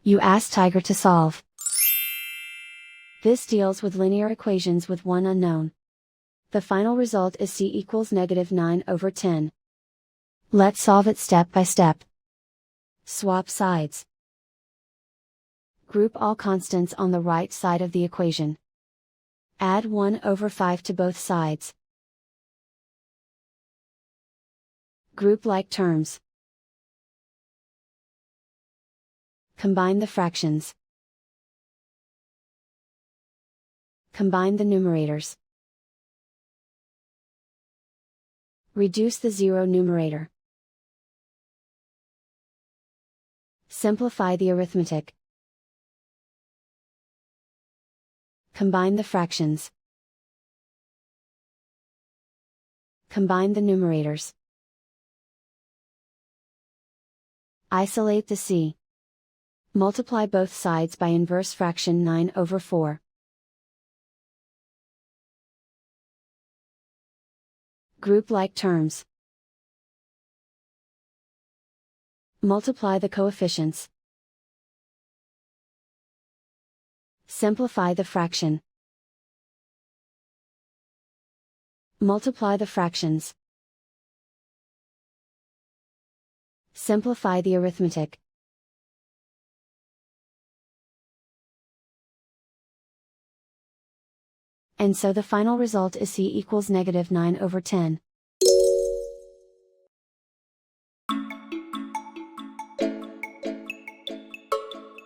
You ask Tiger to solve. This deals with linear equations with one unknown. The final result is c equals -9/10. Let's solve it step by step. Swap sides. Group all constants on the right side of the equation. Add 1/5 to both sides. Group like terms. Combine the fractions. Combine the numerators. Reduce the zero numerator. Simplify the arithmetic. Combine the fractions. Combine the numerators. Isolate the c. Multiply both sides by inverse fraction 9/4. Group like terms. Multiply the coefficients. Simplify the fraction. Multiply the fractions. Simplify the arithmetic. And so the final result is c equals -9/10.